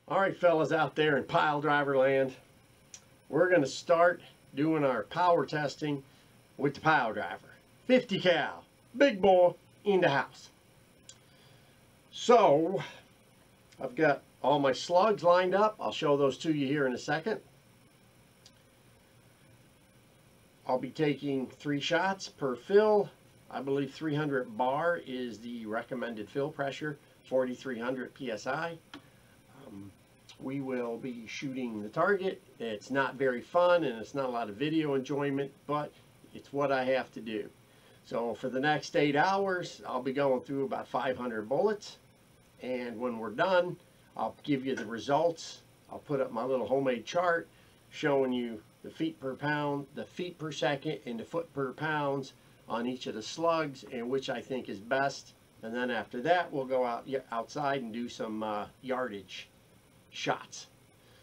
All right, fellas out there in Piledriver land, we're going to start doing our power testing with the Piledriver. 50 cal, big boy in the house. So, I've got all my slugs lined up. I'll show those to you here in a second. I'll be taking 3 shots per fill. I believe 300 bar is the recommended fill pressure, 4,300 psi. We will be shooting the target. It's not very fun and it's not a lot of video enjoyment, but it's what I have to do. So for the next 8 hours, I'll be going through about 500 bullets. And when we're done, I'll give you the results. I'll put up my little homemade chart showing you the feet per pound, the feet per second, and the foot per pounds on each of the slugs, and which I think is best. And then after that, we'll go outside and do some yardage shots.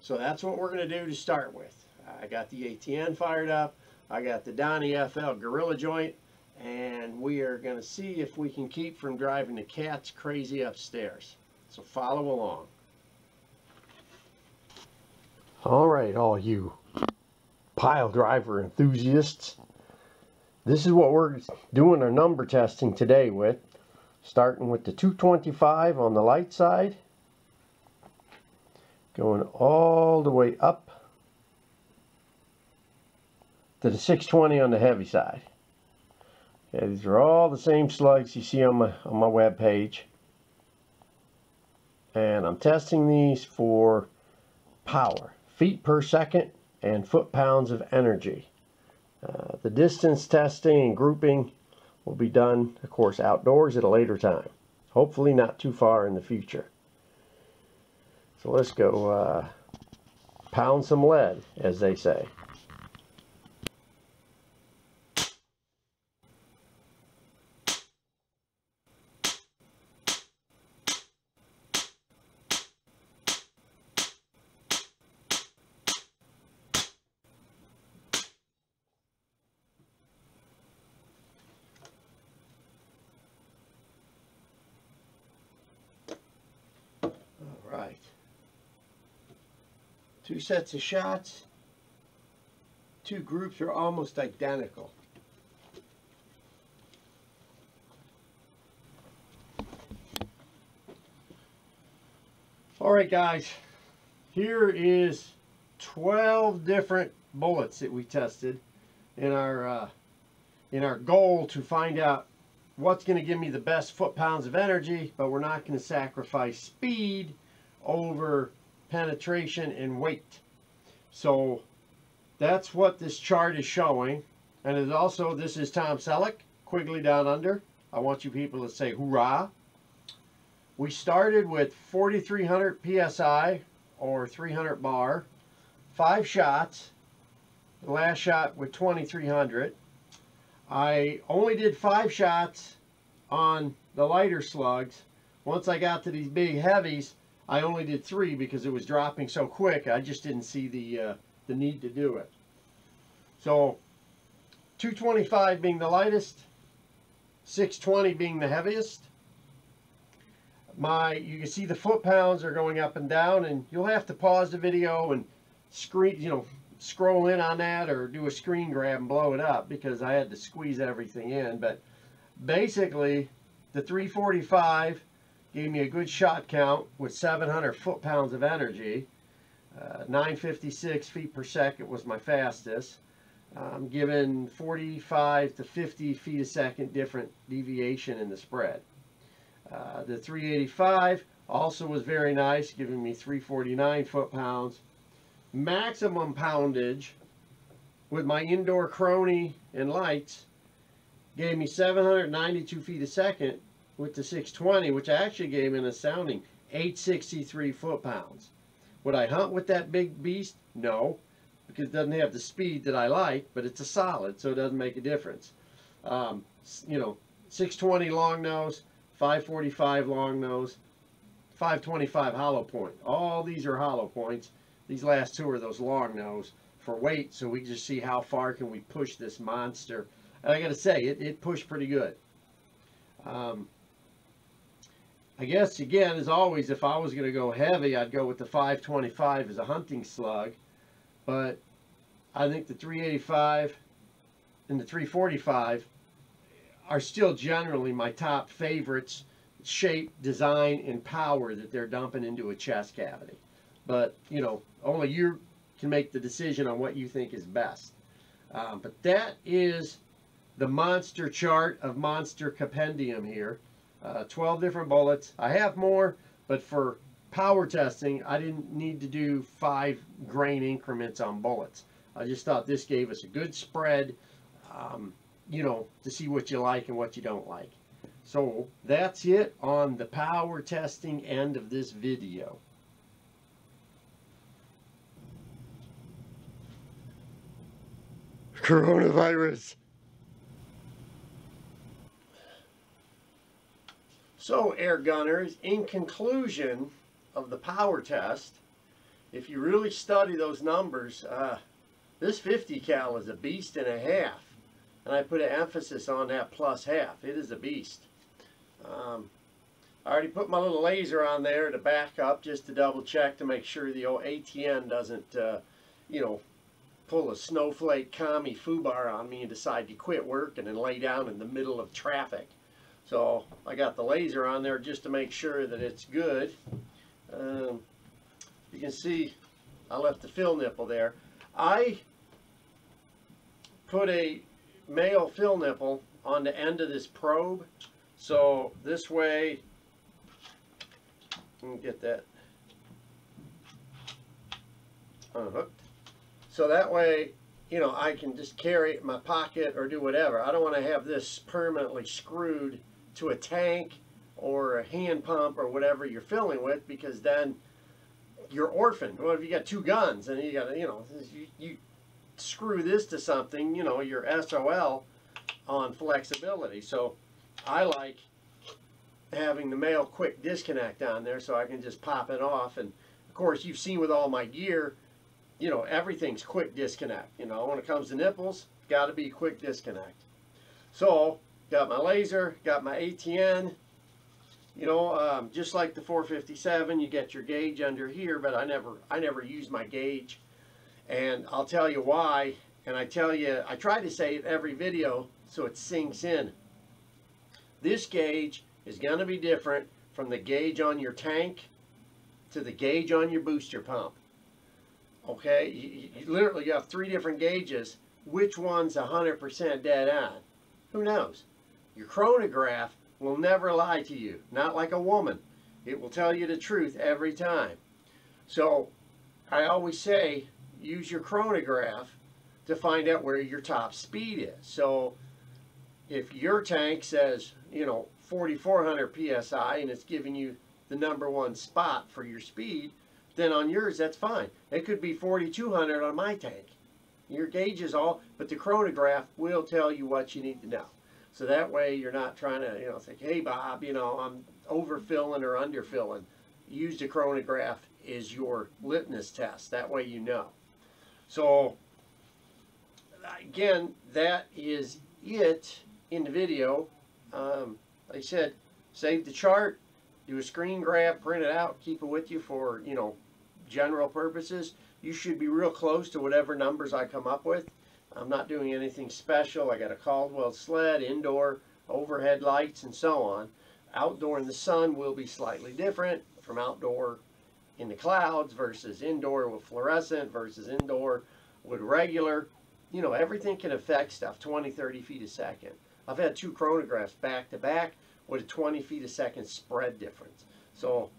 So that's what we're going to do to start with. I got the ATN fired up. I got the Donnie FL Gorilla joint, and we are going to see if we can keep from driving the cats crazy upstairs. So follow along. All right, all you Piledriver enthusiasts, this is what we're doing our number testing today with, starting with the 225 on the light side, going all the way up to the 620 on the heavy side. Okay, these are all the same slugs you see on my web page, and I'm testing these for power, feet per second and foot-pounds of energy. The distance testing and grouping will be done, of course, outdoors at a later time, hopefully not too far in the future. So let's go pound some lead, as they say. All right. 2 sets of shots. 2 groups are almost identical. All right, guys, here is 12 different bullets that we tested in our goal to find out what's going to give me the best foot-pounds of energy, but we're not going to sacrifice speed over penetration and weight. So that's what this chart is showing. And it also, this is Tom Selleck, Quigley Down Under. I want you people to say hoorah. We started with 4,300 psi or 300 bar, 5 shots. The last shot with 2,300. I only did 5 shots on the lighter slugs. Once I got to these big heavies, I only did 3 because it was dropping so quick. I just didn't see the need to do it. So 225 being the lightest, 620 being the heaviest. You can see the foot-pounds are going up and down, and you'll have to pause the video and scroll in on that or do a screen grab and blow it up because I had to squeeze everything in. But basically, the 345 gave me a good shot count with 700 foot-pounds of energy. 956 feet per second was my fastest. I'm given 45 to 50 feet a second different deviation in the spread. The 385 also was very nice, giving me 349 foot-pounds. Maximum poundage with my indoor crony and lights gave me 792 feet a second with the 620, which actually gave me an astounding 863 foot-pounds. Would I hunt with that big beast? No, because it doesn't have the speed that I like, but it's a solid, so it doesn't make a difference. 620 long nose, 545 long nose, 525 hollow point. All these are hollow points. These last two are those long nose for weight, so we can just see how far can we push this monster. And I gotta say, it pushed pretty good. I guess, again, as always, if I was going to go heavy, I'd go with the 525 as a hunting slug. But I think the 385 and the 345 are still generally my top favorites, shape, design, and power that they're dumping into a chest cavity. But, you know, only you can make the decision on what you think is best. But that is the monster chart of Monster Compendium here. 12 different bullets. I have more, but for power testing, I didn't need to do 5 grain increments on bullets. I just thought this gave us a good spread, you know, to see what you like and what you don't like. So that's it on the power testing end of this video. Coronavirus. So, air gunners, in conclusion of the power test, if you really study those numbers, this 50 cal is a beast and a half. And I put an emphasis on that plus half. It is a beast. I already put my little laser on there to back up just to double check to make sure the old ATN doesn't, you know, pull a snowflake commie foobar on me and decide to quit working and lay down in the middle of traffic. So I got the laser on there just to make sure that it's good. You can see I left the fill nipple there. I put a male fill nipple on the end of this probe, so this way, let me get that unhooked. So that way, you know, I can just carry it in my pocket or do whatever. I don't want to have this permanently screwed to a tank or a hand pump or whatever you're filling with, because then you're orphaned. Well, if you got 2 guns and you got, you know, you screw this to something, you know, you're SOL on flexibility. So I like having the male quick disconnect on there so I can just pop it off. And of course, you've seen with all my gear, you know, everything's quick disconnect. You know, when it comes to nipples, got to be quick disconnect. So got my laser, got my ATN, you know, just like the 457, you get your gauge under here, but I never use my gauge, and I'll tell you why. And I try to say it every video so it sinks in. This gauge is going to be different from the gauge on your tank to the gauge on your booster pump. Okay, you literally have 3 different gauges. Which one's 100% dead on? Who knows? Your chronograph will never lie to you, not like a woman. It will tell you the truth every time. So I always say use your chronograph to find out where your top speed is. So if your tank says, you know, 4,400 psi and it's giving you the #1 spot for your speed, then on yours that's fine. It could be 4,200 on my tank. Your gauge is all, but the chronograph will tell you what you need to know. So that way you're not trying to, you know, think, hey Bob, you know, I'm overfilling or underfilling. Use the chronograph as your litmus test. That way you know. So again, that is it in the video. Like I said, save the chart, do a screen grab, print it out, keep it with you for, you know, general purposes. You should be real close to whatever numbers I come up with. I'm not doing anything special. I got a Caldwell sled, indoor, overhead lights, and so on. Outdoor in the sun will be slightly different from outdoor in the clouds versus indoor with fluorescent versus indoor with regular. You know, everything can affect stuff 20, 30 feet a second. I've had 2 chronographs back to back with a 20 feet a second spread difference. So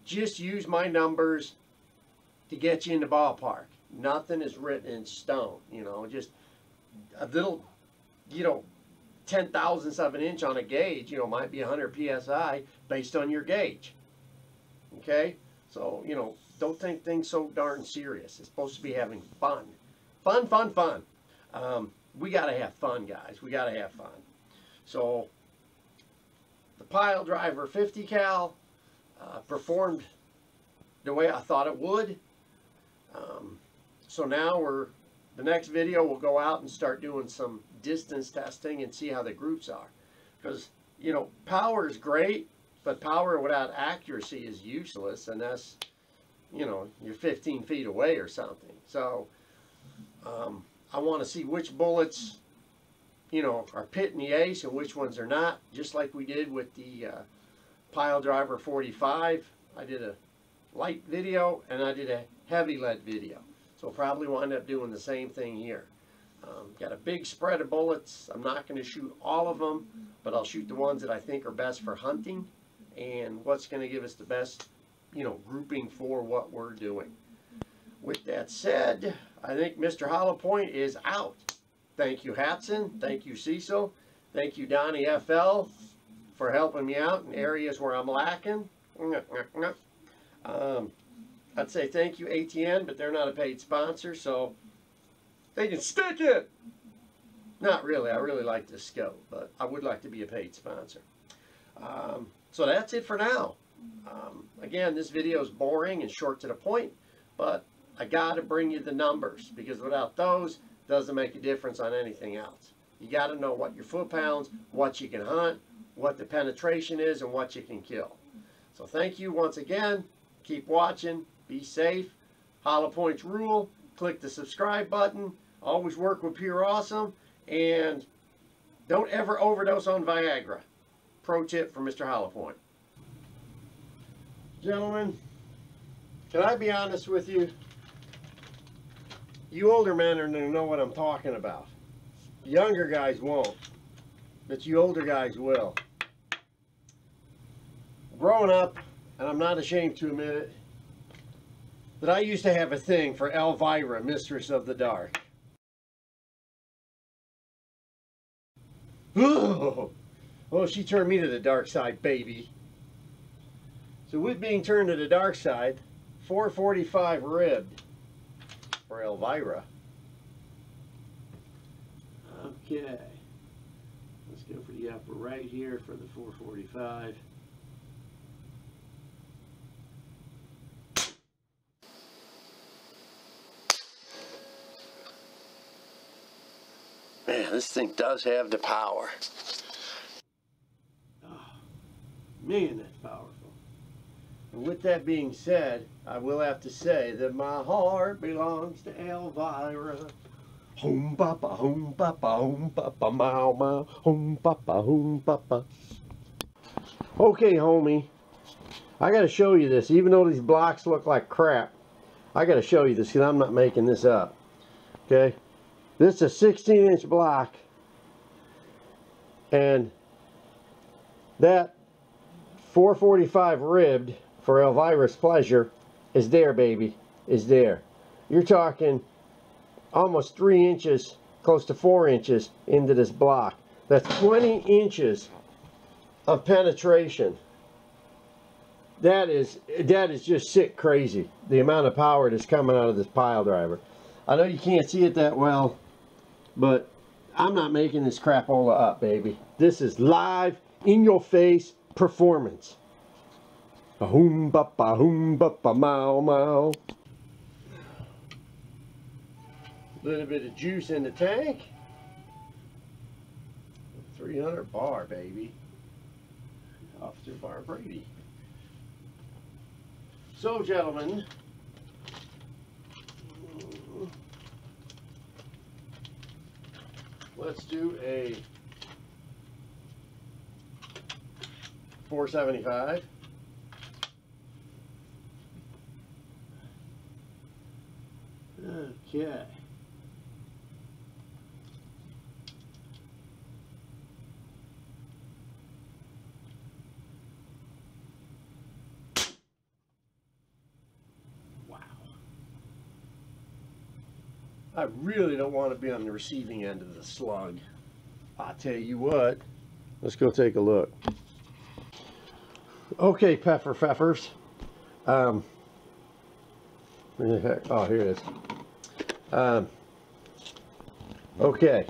just use my numbers to get you in the ballpark. Nothing is written in stone, you know, just a little, you know, 10,000ths of an inch on a gauge, you know, might be 100 psi based on your gauge. Okay? So, you know, don't take things so darn serious. It's supposed to be having fun. Fun, fun, fun. We got to have fun, guys. We got to have fun. So, the Piledriver 50 cal performed the way I thought it would. So now the next video we'll go out and start doing some distance testing and see how the groups are. Because, you know, power is great, but power without accuracy is useless unless, you know, you're 15 feet away or something. So I want to see which bullets, you know, are pitting the ace and which ones are not, just like we did with the Piledriver 45. I did a light video and I did a heavy lead video. So we'll probably wind up doing the same thing here. Got a big spread of bullets. I'm not going to shoot all of them, but I'll shoot the ones that I think are best for hunting and what's going to give us the best, you know, grouping for what we're doing. With that said, I think Mr. Hollow Point is out. Thank you, Hatson. Thank you, Cecil. Thank you, Donnie FL, for helping me out in areas where I'm lacking. I'd say thank you, ATN, but they're not a paid sponsor, so they can stick it. Not really. I really like this scope, but I would like to be a paid sponsor. So that's it for now. Again, this video is boring and short to the point, but I got to bring you the numbers, because without those, it doesn't make a difference on anything else. You got to know what your foot pounds, what you can hunt, what the penetration is, and what you can kill. So thank you once again. Keep watching. Be safe. Hollow Points rule. Click the subscribe button. Always work with Pure Awesome. And don't ever overdose on Viagra. Pro tip from Mr. Hollow Point. Gentlemen, can I be honest with you? You older men are going to know what I'm talking about. Younger guys won't, but you older guys will. Growing up, and I'm not ashamed to admit it, that I used to have a thing for Elvira, Mistress of the Dark. Oh, she turned me to the dark side, baby. So with being turned to the dark side, 445 ribbed for Elvira. Okay. Let's go for the upper right here for the 445. Man, this thing does have the power. Oh, man, that's powerful. And with that being said, I will have to say that my heart belongs to Elvira. Home papa, home papa, home papa, mow mow, home papa, home papa. Okay, homie, I gotta show you this. Even though these blocks look like crap, I gotta show you this because I'm not making this up. Okay? This is a 16-inch block, and that 445 ribbed for Elvira's pleasure is there, baby, is there. You're talking almost 3 inches, close to 4 inches into this block. That's 20 inches of penetration. That is just sick crazy, the amount of power that's coming out of this Piledriver. I know you can't see it that well, but I'm not making this crapola up, baby. This is live, in your face performance. Hoom bapa mow mow. Little bit of juice in the tank. 300 bar, baby. Officer Bar Brady. So, gentlemen, let's do a 475. Okay. Wow. I really don't want to be on the receiving end of the slug. I'll tell you what. Let's go take a look. Okay, pfeffers. Oh, here it is. Okay.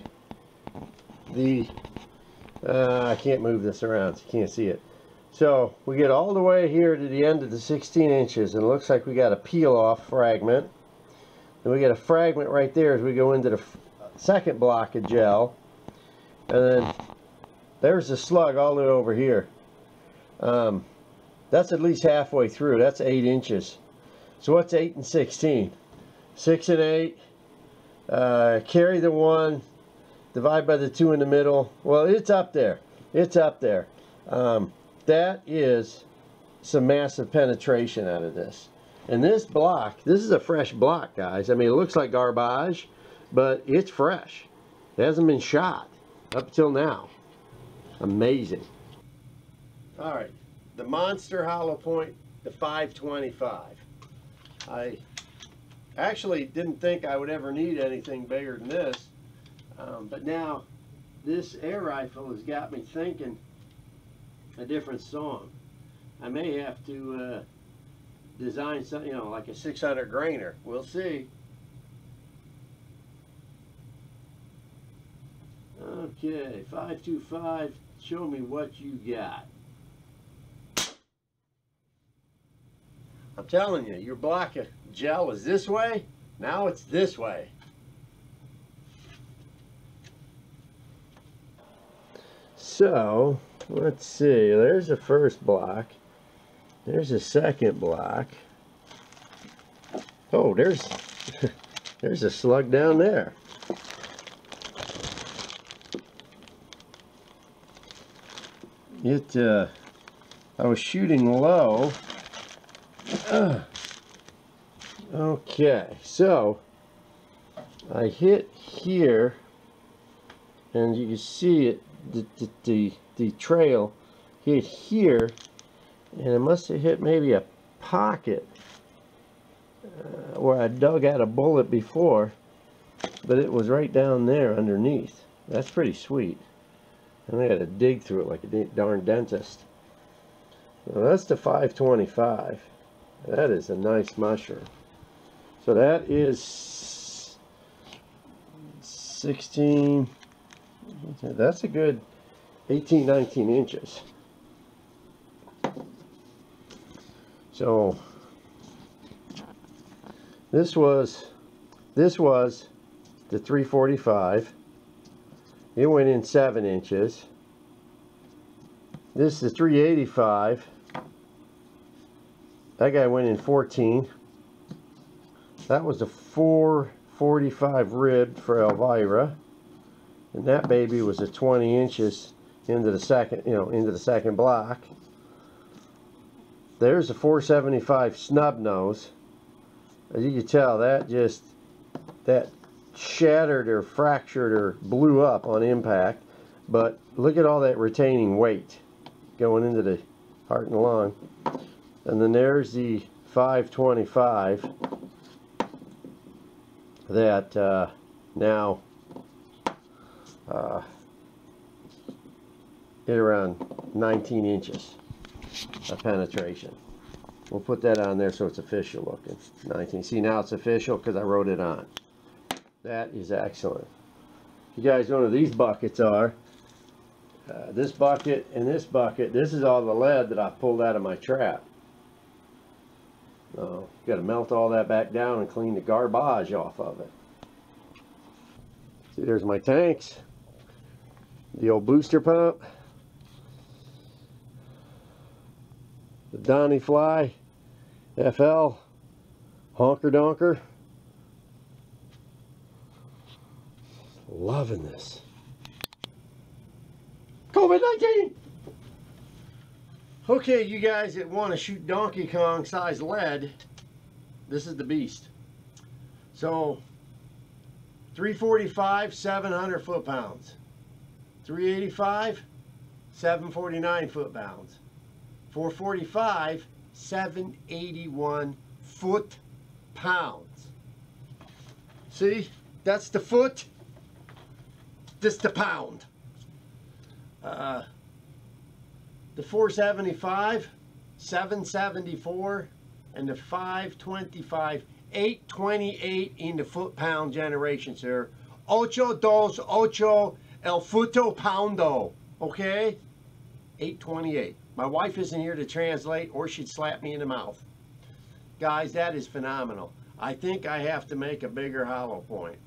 I can't move this around, so you can't see it. So we get all the way here to the end of the 16 inches, and it looks like we got a peel off fragment. And we get a fragment right there as we go into the second block of gel. And then there's the slug all the way over here. That's at least halfway through. That's 8 inches. So what's 8 and 16? 6 and 8. Carry the 1. Divide by the 2 in the middle. Well, it's up there. It's up there. That is some massive penetration out of this. And this block, this is a fresh block, guys. I mean, it looks like garbage, but it's fresh. It hasn't been shot up till now. Amazing. All right, the Monster Hollow Point, the 525. I actually didn't think I would ever need anything bigger than this, but now this air rifle has got me thinking a different song. I may have to design something, you know, like a 600 grainer. We'll see. Okay, 525, show me what you got. I'm telling you, your block of gel was this way, now it's this way. So, let's see, there's the first block. There's the second block. Oh, there's there's a slug down there. I was shooting low. Okay, so I hit here, and you can see it. The trail hit here, and it must have hit maybe a pocket where I dug out a bullet before, but it was right down there underneath. That's pretty sweet. And I had to dig through it like a darn dentist. Well, that's the 525. That is a nice mushroom. So that is 16. That's a good 18, 19 inches. So this was the 345. It went in 7 inches. This is the 385. That guy went in 14. That was the 445 ribbed for Elvira. And that baby was a 20 inches into the second, into the second block. There's a 475 snub nose. As you can tell, that shattered or fractured or blew up on impact. But look at all that retaining weight going into the heart and lung. And then there's the 525 that now hit around 19 inches of penetration. We'll put that on there so it's official looking. 19. See, now it's official because I wrote it on. That is excellent. You guys know what these buckets are. This bucket and this bucket, this is all the lead that I pulled out of my trap. Got to melt all that back down and clean the garbage off of it. See, there's my tanks. The old booster pump. The Donnie Fly FL honker donker. Loving this. COVID-19. Okay, you guys that want to shoot Donkey Kong size lead, this is the beast. So 345, 700 foot-pounds. 385, 749 foot-pounds. 445, 781 foot-pounds. See, that's the foot, this the pound. The 475, 774, and the 525, 828 in the foot-pound generation, sir. Ocho dos ocho el futo poundo, okay? 828. My wife isn't here to translate, or she'd slap me in the mouth. Guys, that is phenomenal. I think I have to make a bigger hollow point.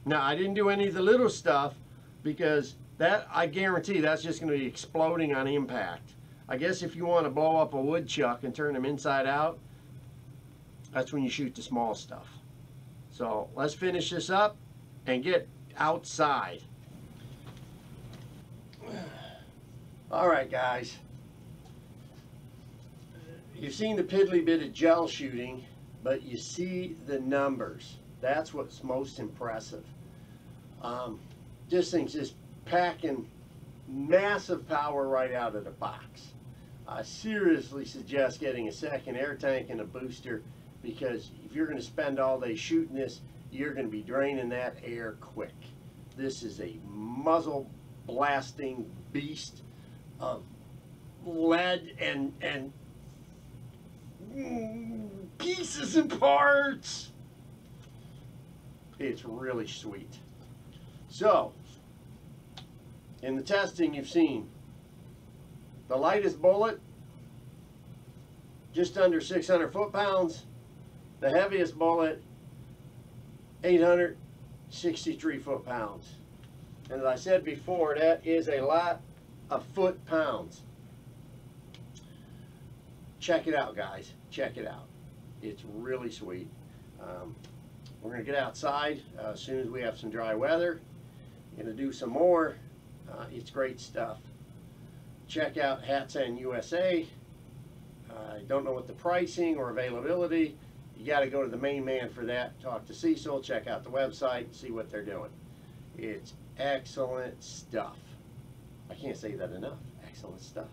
Now, I didn't do any of the little stuff because that, I guarantee that's just going to be exploding on impact. I guess if you want to blow up a woodchuck and turn them inside out, that's when you shoot the small stuff. So let's finish this up and get outside. All right, guys. You've seen the piddly bit of gel shooting, but you see the numbers. That's what's most impressive. This thing's just packing massive power right out of the box. I seriously suggest getting a second air tank and a booster, because if you're going to spend all day shooting this, you're going to be draining that air quick. This is a muzzle blasting beast of lead and pieces and parts. It's really sweet. So, in the testing you've seen, the lightest bullet, just under 600 foot-pounds. The heaviest bullet, 863 foot-pounds. And as I said before, that is a lot of foot-pounds. Check it out, guys. Check it out. It's really sweet. We're going to get outside as soon as we have some dry weather. Going to do some more. It's great stuff. Check out Hatsan USA. I don't know what the pricing or availability. You got to go to the main man for that. Talk to Cecil. Check out the website. See what they're doing. It's excellent stuff. I can't say that enough. Excellent stuff.